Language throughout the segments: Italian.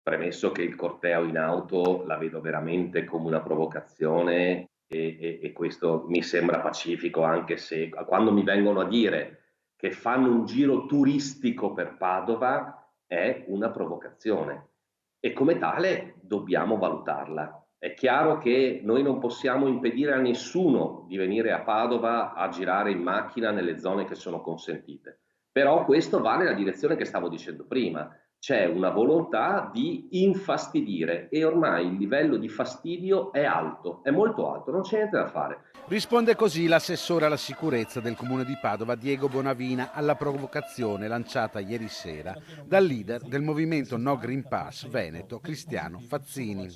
Premesso che il corteo in auto la vedo veramente come una provocazione e questo mi sembra pacifico, anche se quando mi vengono a dire che fanno un giro turistico per Padova è una provocazione e come tale dobbiamo valutarla. È chiaro che noi non possiamo impedire a nessuno di venire a Padova a girare in macchina nelle zone che sono consentite, però questo va nella direzione che stavo dicendo prima. C'è una volontà di infastidire e ormai il livello di fastidio è alto, è molto alto, non c'è niente da fare. Risponde così l'assessore alla sicurezza del comune di Padova, Diego Bonavina, alla provocazione lanciata ieri sera dal leader del movimento No Green Pass Veneto, Cristiano Fazzini.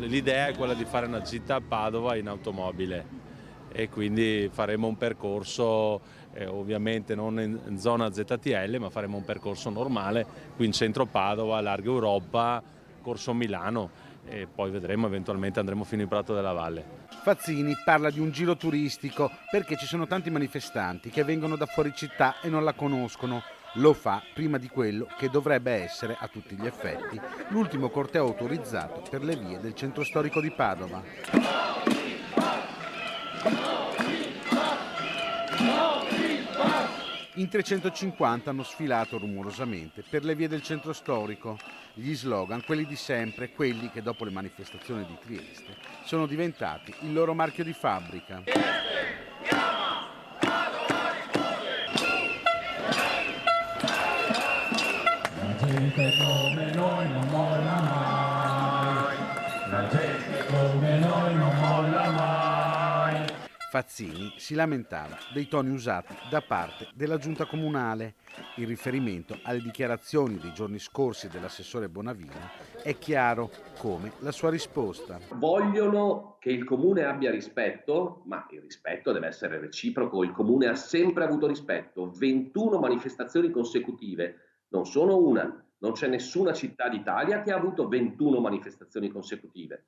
L'idea è quella di fare una gita a Padova in automobile e quindi faremo un percorso ovviamente non in zona ZTL, ma faremo un percorso normale qui in centro Padova, Largo Europa, Corso Milano e poi vedremo, eventualmente andremo fino in Prato della Valle. Fazzini parla di un giro turistico perché ci sono tanti manifestanti che vengono da fuori città e non la conoscono. Lo fa prima di quello che dovrebbe essere, a tutti gli effetti, l'ultimo corteo autorizzato per le vie del centro storico di Padova. In 350 hanno sfilato rumorosamente per le vie del centro storico. Gli slogan, quelli di sempre, quelli che dopo le manifestazioni di Trieste sono diventati il loro marchio di fabbrica. La gente come noi non molla mai, la gente come noi non molla mai. Fazzini si lamentava dei toni usati da parte della giunta comunale. In riferimento alle dichiarazioni dei giorni scorsi dell'assessore Bonavina è chiaro come la sua risposta. Vogliono che il comune abbia rispetto, ma il rispetto deve essere reciproco, il comune ha sempre avuto rispetto, 21 manifestazioni consecutive, non sono una, non c'è nessuna città d'Italia che ha avuto 21 manifestazioni consecutive.